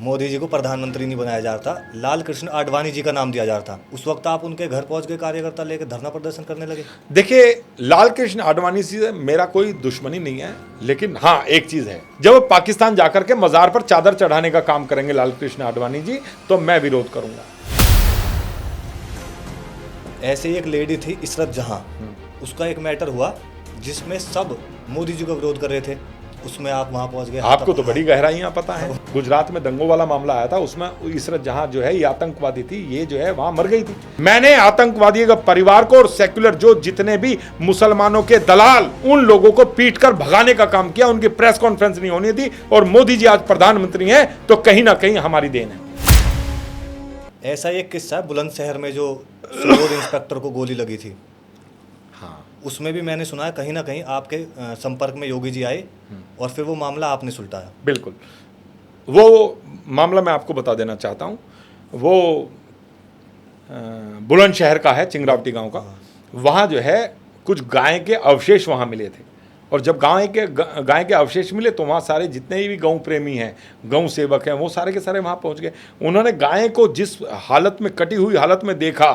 मोदी जी को प्रधानमंत्री नहीं बनाया जा रहा था, लाल कृष्ण आडवाणी जी का नाम दिया जा रहा था। उस वक्त आप उनके घर पहुंच के कार्यकर्ता लेकर धरना प्रदर्शन करने लगे। देखिए, लाल कृष्ण आडवाणी से मेरा कोई दुश्मनी नहीं है, लेकिन हाँ एक चीज है, जब वो पाकिस्तान जाकर के मजार पर चादर चढ़ाने का काम करेंगे लाल कृष्ण आडवाणी जी, तो मैं विरोध करूंगा। ऐसे ही एक लेडी थी इशरत जहां, उसका एक मैटर हुआ जिसमें सब मोदी जी का विरोध कर रहे थे, उसमें आप वहां पहुंच गए। आपको तो बड़ी गहराइयां पता है। गुजरात में दंगों वाला मामला आया था, उसमें इशरत जहां जो है ये आतंकवादी थी, ये जो है वहां मर गई थी। मैंने आतंकवादी का परिवार को और सेक्युलर जो जितने भी मुसलमानों के दलाल, उन लोगों को पीट कर भगाने का काम किया। उनकी प्रेस कॉन्फ्रेंस नहीं होनी थी, और मोदी जी आज प्रधानमंत्री हैं तो कहीं ना कहीं हमारी देन है। ऐसा एक किस्सा है बुलंदशहर में जो सुबोध इंस्पेक्टर को गोली लगी थी। हाँ, उसमें भी मैंने सुना है कहीं ना कहीं आपके संपर्क में योगी जी आए और फिर वो मामला आपने सुलटाया। बिल्कुल, वो मामला मैं आपको बता देना चाहता हूँ। वो बुलंदशहर का है, चिंगरावटी गांव का। वहाँ जो है कुछ गाय के अवशेष वहाँ मिले थे, और जब गाय के अवशेष मिले तो वहाँ सारे जितने भी गौ प्रेमी हैं, गौ सेवक हैं, वो सारे के सारे वहाँ पहुँच गए। उन्होंने गाय को जिस हालत में, कटी हुई हालत में देखा,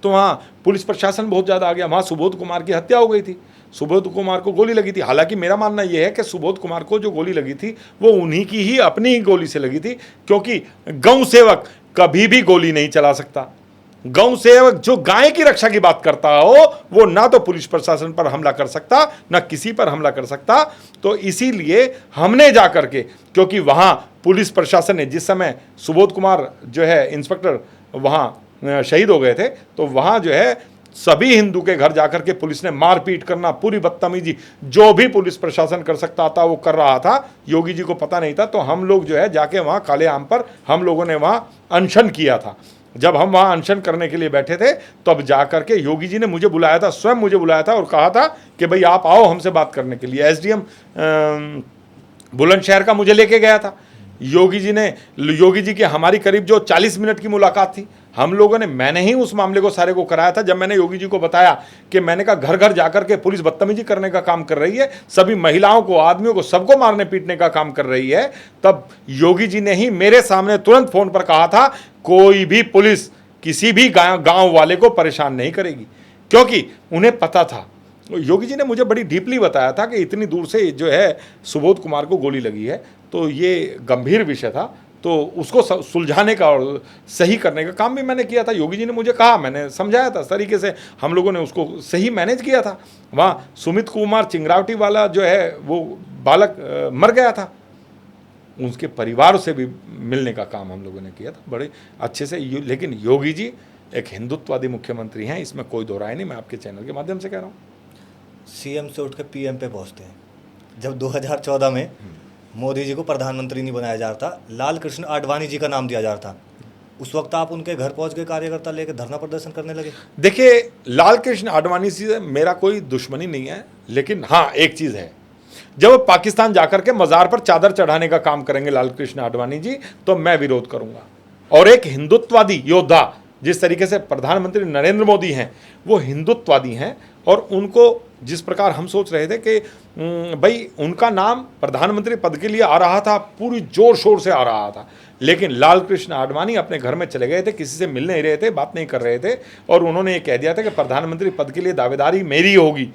तो वहाँ पुलिस प्रशासन बहुत ज़्यादा आ गया। वहाँ सुबोध कुमार की हत्या हो गई थी, सुबोध कुमार को गोली लगी थी। हालांकि मेरा मानना यह है कि सुबोध कुमार को जो गोली लगी थी वो उन्हीं की ही अपनी ही गोली से लगी थी, क्योंकि गौ सेवक कभी भी गोली नहीं चला सकता। गौ सेवक जो गाय की रक्षा की बात करता हो, वो ना तो पुलिस प्रशासन पर हमला कर सकता, ना किसी पर हमला कर सकता। तो इसीलिए हमने जा करके, क्योंकि वहाँ पुलिस प्रशासन ने, जिस समय सुबोध कुमार जो है इंस्पेक्टर वहाँ शहीद हो गए थे, तो वहाँ जो है सभी हिंदू के घर जाकर के पुलिस ने मारपीट करना, पूरी बदतमीजी जो भी पुलिस प्रशासन कर सकता था वो कर रहा था। योगी जी को पता नहीं था, तो हम लोग जो है जाके वहाँ काले आम पर हम लोगों ने वहाँ अनशन किया था। जब हम वहाँ अनशन करने के लिए बैठे थे, तब जाकर के योगी जी ने मुझे बुलाया था, स्वयं मुझे बुलाया था और कहा था कि भाई आप आओ हमसे बात करने के लिए। एसडीएम बुलंदशहर का मुझे लेके गया था योगी जी की हमारी करीब जो 40 मिनट की मुलाकात थी। हम लोगों ने, मैंने ही उस मामले को सारे को कराया था। जब मैंने योगी जी को बताया कि मैंने कहा घर घर जाकर के पुलिस बदतमीजी करने का काम कर रही है, सभी महिलाओं को, आदमियों को, सबको मारने पीटने का काम कर रही है, तब योगी जी ने ही मेरे सामने तुरंत फोन पर कहा था कोई भी पुलिस किसी भी गांव वाले को परेशान नहीं करेगी, क्योंकि उन्हें पता था। योगी जी ने मुझे बड़ी डीपली बताया था कि इतनी दूर से जो है सुबोध कुमार को गोली लगी है, तो ये गंभीर विषय था, तो उसको सुलझाने का और सही करने का काम भी मैंने किया था। योगी जी ने मुझे कहा, मैंने समझाया था, इस तरीके से हम लोगों ने उसको सही मैनेज किया था। वहाँ सुमित कुमार चिंगरावटी वाला जो है वो बालक मर गया था, उसके परिवार से भी मिलने का काम हम लोगों ने किया था बड़े अच्छे से। लेकिन योगी जी एक हिंदुत्ववादी मुख्यमंत्री हैं, इसमें कोई दो राय नहीं। मैं आपके चैनल के माध्यम से कह रहा हूँ। सीएम से उठ के पीएम पे पहुंचते हैं। जब 2014 में मोदी जी को प्रधानमंत्री नहीं बनाया जा रहा था, लाल कृष्ण आडवाणी जी का नाम दिया जा रहा था, उस वक्त आप उनके घर पहुंच के कार्यकर्ता लेकर धरना प्रदर्शन करने लगे। देखिए, लाल कृष्ण आडवाणी से मेरा कोई दुश्मनी नहीं है, लेकिन हाँ एक चीज है, जब वो पाकिस्तान जाकर के मजार पर चादर चढ़ाने का काम करेंगे लाल कृष्ण आडवाणी जी, तो मैं विरोध करूंगा। और एक हिंदुत्ववादी योद्धा, जिस तरीके से प्रधानमंत्री नरेंद्र मोदी हैं, वो हिंदुत्ववादी हैं, और उनको जिस प्रकार हम सोच रहे थे कि भाई उनका नाम प्रधानमंत्री पद के लिए आ रहा था, पूरी जोर शोर से आ रहा था, लेकिन लाल कृष्ण आडवाणी अपने घर में चले गए थे, किसी से मिल नहीं रहे थे, बात नहीं कर रहे थे, और उन्होंने ये कह दिया था कि प्रधानमंत्री पद के लिए दावेदारी मेरी होगी।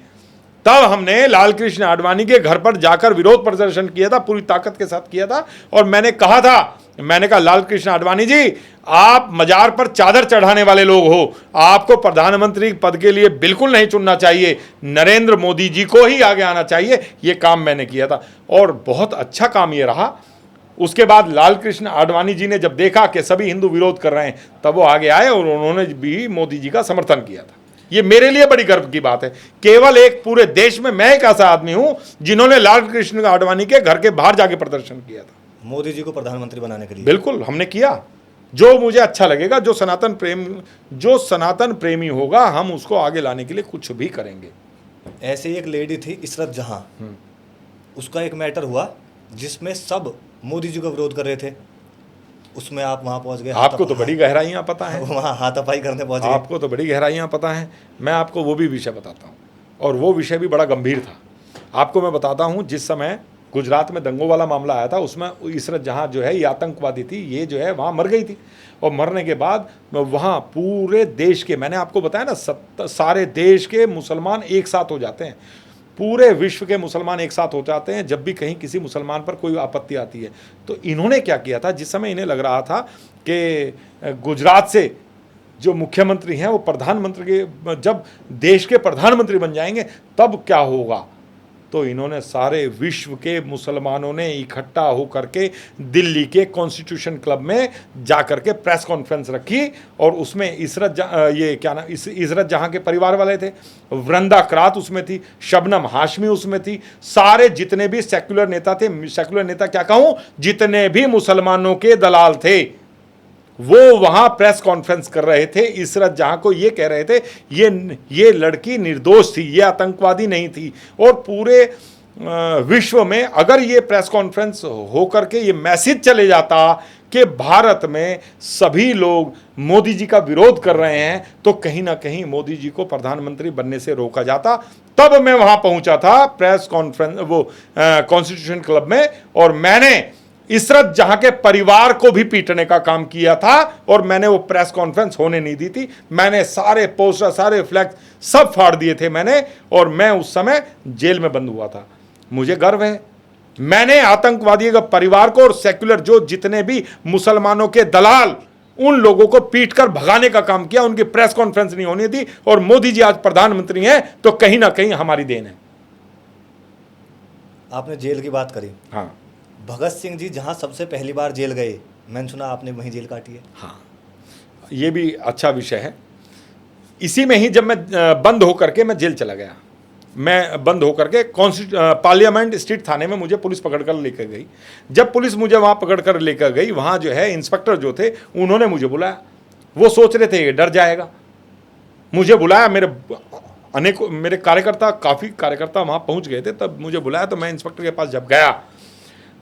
तब हमने लाल कृष्ण आडवाणी के घर पर जाकर विरोध प्रदर्शन किया था, पूरी ताकत के साथ किया था। और मैंने कहा लाल कृष्ण आडवाणी जी, आप मजार पर चादर चढ़ाने वाले लोग हो, आपको प्रधानमंत्री पद के लिए बिल्कुल नहीं चुनना चाहिए, नरेंद्र मोदी जी को ही आगे आना चाहिए। ये काम मैंने किया था, और बहुत अच्छा काम ये रहा। उसके बाद लाल कृष्ण आडवाणी जी ने जब देखा कि सभी हिंदू विरोध कर रहे हैं, तब वो आगे आए और उन्होंने भी मोदी जी का समर्थन किया था। ये मेरे लिए बड़ी गर्व की बात है। केवल एक पूरे देश में मैं एक ऐसा आदमी हूं जिन्होंने लाल कृष्ण आडवाणी के घर के बाहर जाके प्रदर्शन किया था मोदी जी को प्रधानमंत्री बनाने के लिए। बिल्कुल हमने किया। जो मुझे अच्छा लगेगा, जो सनातन प्रेमी होगा, हम उसको आगे लाने के लिए कुछ भी करेंगे। ऐसे ही एक लेडी थी इशरत जहां, उसका एक मैटर हुआ जिसमें सब मोदी जी का विरोध कर रहे थे, उसमें आप वहाँ पहुँच गए। आपको तो बड़ी गहराइयाँ पता है। वहाँ हाथापाई करने पहुँचे। आपको तो बड़ी गहराइयाँ पता है। मैं आपको वो भी विषय बताता हूँ, और वो विषय भी बड़ा गंभीर था। आपको मैं बताता हूँ, जिस समय गुजरात में दंगों वाला मामला आया था, उसमें इसरत जहाँ जो है ये आतंकवादी थी, ये जो है वहाँ मर गई थी। और मरने के बाद वहाँ पूरे देश के, मैंने आपको बताया ना, सारे देश के मुसलमान एक साथ हो जाते हैं, पूरे विश्व के मुसलमान एक साथ हो जाते हैं जब भी कहीं किसी मुसलमान पर कोई आपत्ति आती है। तो इन्होंने क्या किया था, जिस समय इन्हें लग रहा था कि गुजरात से जो मुख्यमंत्री हैं वो प्रधानमंत्री के, जब देश के प्रधानमंत्री बन जाएंगे तब क्या होगा, तो इन्होंने सारे विश्व के मुसलमानों ने इकट्ठा होकर के दिल्ली के कॉन्स्टिट्यूशन क्लब में जाकर के प्रेस कॉन्फ्रेंस रखी। और उसमें इशरत जहां के परिवार वाले थे, वृंदा करात उसमें थी, शबनम हाशमी उसमें थी, सारे जितने भी सेक्युलर नेता थे, सेक्युलर नेता क्या कहूं, जितने भी मुसलमानों के दलाल थे वो वहां प्रेस कॉन्फ्रेंस कर रहे थे। इशरत जहां को ये कह रहे थे ये लड़की निर्दोष थी, ये आतंकवादी नहीं थी। और पूरे विश्व में अगर ये प्रेस कॉन्फ्रेंस होकर के ये मैसेज चले जाता कि भारत में सभी लोग मोदी जी का विरोध कर रहे हैं, तो कहीं ना कहीं मोदी जी को प्रधानमंत्री बनने से रोका जाता। तब मैं वहां पहुंचा था प्रेस कॉन्फ्रेंस, वो कॉन्स्टिट्यूशन क्लब में, और मैंने इशरत जहां के परिवार को भी पीटने का काम किया था। और मैंने वो प्रेस कॉन्फ्रेंस होने नहीं दी थी, मैंने सारे पोस्टर, सारे फ्लैक्स सब फाड़ दिए थे मैंने। और मैं उस समय जेल में बंद हुआ था। मुझे गर्व है, मैंने आतंकवादियों के परिवार को और सेक्युलर जो जितने भी मुसलमानों के दलाल, उन लोगों को पीट कर भगाने का काम किया। उनकी प्रेस कॉन्फ्रेंस नहीं होनी थी। और मोदी जी आज प्रधानमंत्री हैं तो कहीं ना कहीं हमारी देन है। आपने जेल की बात करी, हाँ, भगत सिंह जी जहाँ सबसे पहली बार जेल गए, मैंने सुना आपने वहीं जेल काटी है। हाँ, ये भी अच्छा विषय है। इसी में ही जब मैं बंद होकर के मैं जेल चला गया, मैं बंद होकर के पार्लियामेंट स्ट्रीट थाने में मुझे पुलिस पकड़कर लेकर गई। जब पुलिस मुझे वहाँ पकड़कर लेकर गई, वहाँ जो है इंस्पेक्टर जो थे उन्होंने मुझे बुलाया। वो सोच रहे थे ये डर जाएगा, मुझे बुलाया। मेरे कार्यकर्ता, काफ़ी कार्यकर्ता वहाँ पहुँच गए थे, तब मुझे बुलाया। तो मैं इंस्पेक्टर के पास जब गया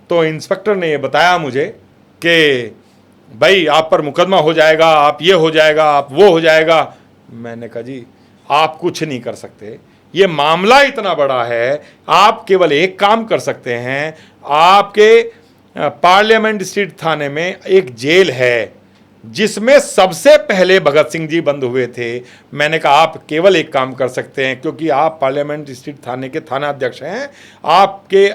तो इंस्पेक्टर ने ये बताया मुझे कि भाई आप पर मुकदमा हो जाएगा, आप ये हो जाएगा, आप वो हो जाएगा। मैंने कहा जी आप कुछ नहीं कर सकते, ये मामला इतना बड़ा है, आप केवल एक काम कर सकते हैं, आपके पार्लियामेंट स्ट्रीट थाने में एक जेल है जिसमें सबसे पहले भगत सिंह जी बंद हुए थे। मैंने कहा आप केवल एक काम कर सकते हैं, क्योंकि आप पार्लियामेंट स्ट्रीट थाने के थाना अध्यक्ष हैं, आपके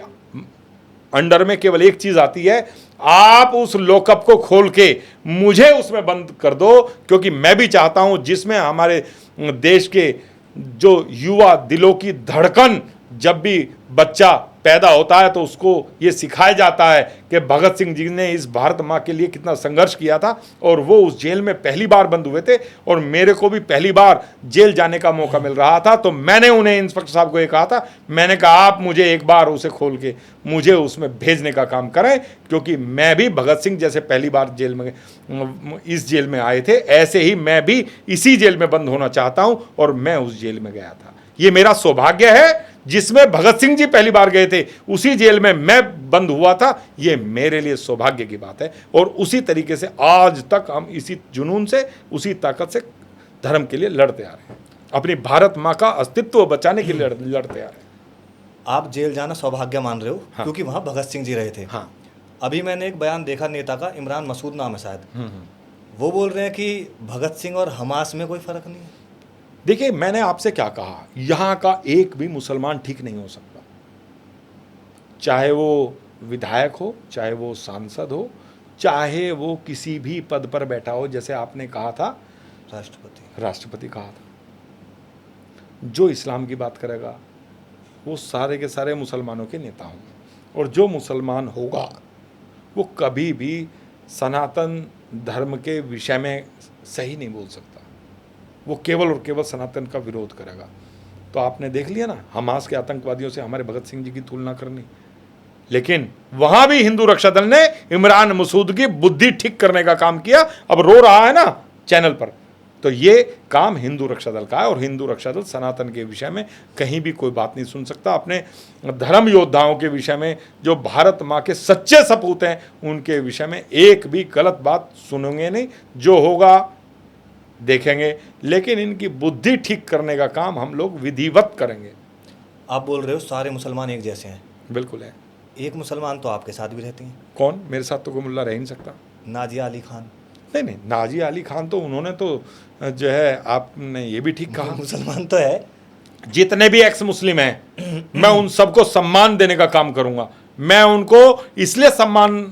अंडर में केवल एक चीज आती है, आप उस लॉकअप को खोल के मुझे उसमें बंद कर दो। क्योंकि मैं भी चाहता हूं जिसमें हमारे देश के जो युवा दिलों की धड़कन, जब भी बच्चा पैदा होता है तो उसको ये सिखाया जाता है कि भगत सिंह जी ने इस भारत माँ के लिए कितना संघर्ष किया था। और वो उस जेल में पहली बार बंद हुए थे और मेरे को भी पहली बार जेल जाने का मौका मिल रहा था। तो मैंने उन्हें, इंस्पेक्टर साहब को ये कहा था, मैंने कहा आप मुझे एक बार उसे खोल के मुझे उसमें भेजने का काम करें, क्योंकि मैं भी भगत सिंह जैसे पहली बार जेल में, इस जेल में आए थे, ऐसे ही मैं भी इसी जेल में बंद होना चाहता हूं। और मैं उस जेल में गया था। ये मेरा सौभाग्य है, जिसमें भगत सिंह जी पहली बार गए थे उसी जेल में मैं बंद हुआ था। ये मेरे लिए सौभाग्य की बात है। और उसी तरीके से आज तक हम इसी जुनून से, उसी ताकत से धर्म के लिए लड़ते आ रहे हैं, अपनी भारत माँ का अस्तित्व बचाने के लिए लड़ते आ रहे हैं। आप जेल जाना सौभाग्य मान रहे हो, हाँ। क्योंकि वहाँ भगत सिंह जी रहे थे। हाँ। अभी मैंने एक बयान देखा नेता का, इमरान मसूद नाम है शायद, वो बोल रहे हैं कि भगत सिंह और हमास में कोई फर्क नहीं है। देखिए, मैंने आपसे क्या कहा, यहां का एक भी मुसलमान ठीक नहीं हो सकता, चाहे वो विधायक हो, चाहे वो सांसद हो, चाहे वो किसी भी पद पर बैठा हो। जैसे आपने कहा था राष्ट्रपति कहा था, जो इस्लाम की बात करेगा वो सारे के सारे मुसलमानों के नेता होंगे। और जो मुसलमान होगा वो कभी भी सनातन धर्म के विषय में सही नहीं बोल सकता, वो केवल और केवल सनातन का विरोध करेगा। तो आपने देख लिया ना, हमास के आतंकवादियों से हमारे भगत सिंह जी की तुलना करनी, लेकिन वहां भी हिंदू रक्षा दल ने इमरान मसूद की बुद्धि ठीक करने का काम किया। अब रो रहा है ना चैनल पर, तो ये काम हिंदू रक्षा दल का है। और हिंदू रक्षा दल सनातन के विषय में कहीं भी कोई बात नहीं सुन सकता। अपने धर्म योद्धाओं के विषय में, जो भारत माँ के सच्चे सपूत हैं, उनके विषय में एक भी गलत बात सुनेंगे नहीं। जो होगा देखेंगे, लेकिन इनकी बुद्धि ठीक करने का काम हम लोग विधिवत करेंगे। आप बोल रहे हो सारे मुसलमान एक जैसे हैं। बिल्कुल है। एक मुसलमान तो आपके साथ भी रहती हैं, कौन? मेरे साथ तो कोई मुल्ला रह ही नहीं सकता। नाजिया अली खान। नहीं नहीं, नाजिया अली खान तो उन्होंने तो जो है, आपने ये भी ठीक कहा, मुसलमान तो है। जितने भी एक्स मुस्लिम हैं मैं उन सबको सम्मान देने का काम करूंगा। मैं उनको इसलिए सम्मान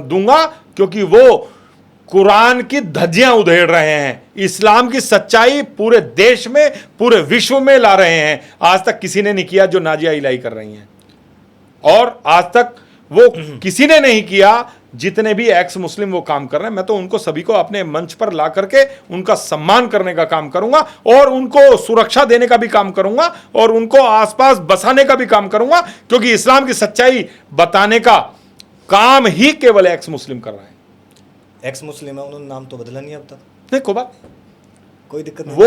दूंगा क्योंकि वो कुरान की धज्जियां उधेड़ रहे हैं, इस्लाम की सच्चाई पूरे देश में, पूरे विश्व में ला रहे हैं। आज तक किसी ने नहीं किया जो नाजिया इलाही कर रही हैं, और आज तक वो किसी ने नहीं किया जितने भी एक्स मुस्लिम वो काम कर रहे हैं। मैं तो उनको सभी को अपने मंच पर ला करके उनका सम्मान करने का काम करूंगा, और उनको सुरक्षा देने का भी काम करूंगा, और उनको आसपास बसाने का भी काम करूंगा, क्योंकि इस्लाम की सच्चाई बताने का काम ही केवल एक्स मुस्लिम कर रहे हैं। एक्स मुस्लिम है, उन्होंने नाम तो बदला नहीं अब तक। नहीं, कोई बात, कोई दिक्कत नहीं।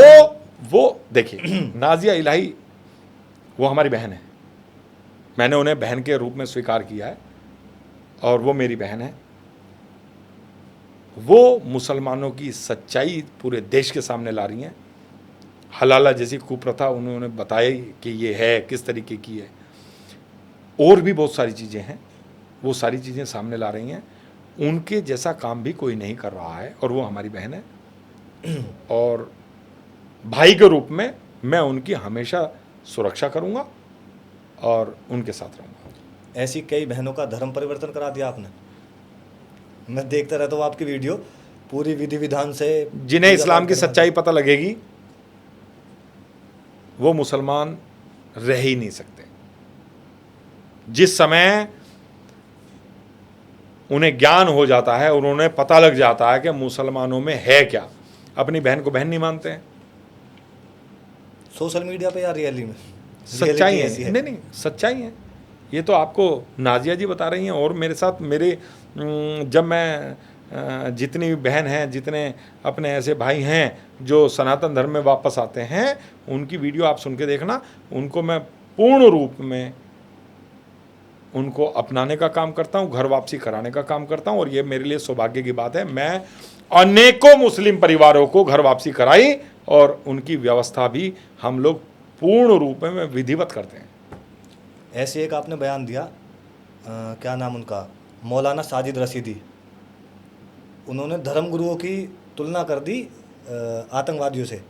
वो देखिए, नाजिया इलाही वो हमारी बहन है, मैंने उन्हें बहन के रूप में स्वीकार किया है, और वो मेरी बहन है। वो मुसलमानों की सच्चाई पूरे देश के सामने ला रही हैं। हलाला जैसी कुप्रथा उन्होंने बताई कि ये है, किस तरीके की है, और भी बहुत सारी चीज़ें हैं, वो सारी चीज़ें सामने ला रही हैं। उनके जैसा काम भी कोई नहीं कर रहा है, और वो हमारी बहन है, और भाई के रूप में मैं उनकी हमेशा सुरक्षा करूंगा और उनके साथ रहूंगा। ऐसी कई बहनों का धर्म परिवर्तन करा दिया आपने। मैं देखता रहता हूँ आपकी वीडियो, पूरी विधि विधान से। जिन्हें इस्लाम की सच्चाई पता लगेगी वो मुसलमान रह ही नहीं सकते। जिस समय उन्हें ज्ञान हो जाता है और उन्हें पता लग जाता है कि मुसलमानों में है क्या, अपनी बहन को बहन नहीं मानते हैं। सोशल मीडिया पे या रियली में सच्चाई है। नहीं, सच्चाई है। ये तो आपको नाजिया जी बता रही हैं, और मेरे साथ मेरे जब मैं जितनी भी बहन हैं, जितने अपने ऐसे भाई हैं जो सनातन धर्म में वापस आते हैं, उनकी वीडियो आप सुन के देखना। उनको मैं पूर्ण रूप में उनको अपनाने का काम करता हूँ, घर वापसी कराने का काम करता हूँ, और ये मेरे लिए सौभाग्य की बात है। मैं अनेकों मुस्लिम परिवारों को घर वापसी कराई, और उनकी व्यवस्था भी हम लोग पूर्ण रूप में विधिवत करते हैं। ऐसे एक आपने बयान दिया, क्या नाम उनका, मौलाना साजिद रशीदी, उन्होंने धर्मगुरुओं की तुलना कर दी आतंकवादियों से।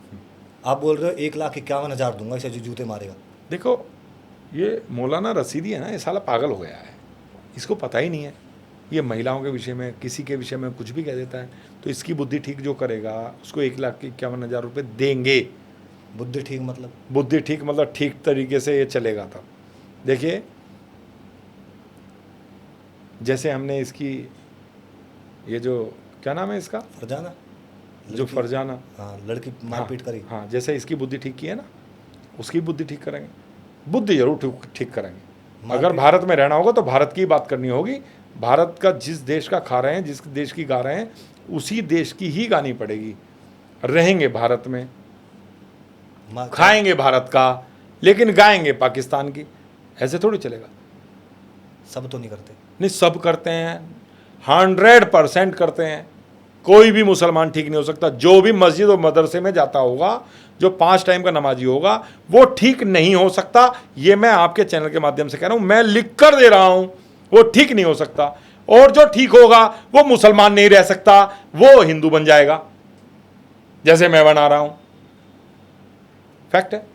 आप बोल रहे हो 1,51,000 दूंगा इसे जो जूते मारेगा। देखो, ये मौलाना रशीदी है ना, ये साला पागल हो गया है, इसको पता ही नहीं है। ये महिलाओं के विषय में, किसी के विषय में कुछ भी कह देता है। तो इसकी बुद्धि ठीक जो करेगा उसको 1,51,000 रुपये देंगे। बुद्धि ठीक मतलब? बुद्धि ठीक मतलब ठीक तरीके से ये चलेगा। तब देखिए, जैसे हमने इसकी ये जो क्या नाम है इसका, फरजाना, जो फरजाना, हाँ, लड़की मारपीट करी, हाँ, जैसे इसकी बुद्धि ठीक की है ना, उसकी बुद्धि ठीक करेंगे। बुद्धि जरूर ठीक करेंगे। अगर भारत में रहना होगा तो भारत की बात करनी होगी। भारत का जिस देश का खा रहे हैं, जिस देश की गा रहे हैं, उसी देश की ही गानी पड़ेगी। रहेंगे भारत में, खाएंगे भारत का, लेकिन गाएंगे पाकिस्तान की। ऐसे थोड़ी चलेगा। सब तो नहीं करते। नहीं, सब करते हैं, 100% करते हैं। कोई भी मुसलमान ठीक नहीं हो सकता। जो भी मस्जिद और मदरसे में जाता होगा, जो 5 टाइम का नमाजी होगा, वो ठीक नहीं हो सकता। ये मैं आपके चैनल के माध्यम से कह रहा हूं, मैं लिख कर दे रहा हूं, वो ठीक नहीं हो सकता। और जो ठीक होगा वो मुसलमान नहीं रह सकता, वो हिंदू बन जाएगा, जैसे मैं बना रहा हूं। फैक्ट है।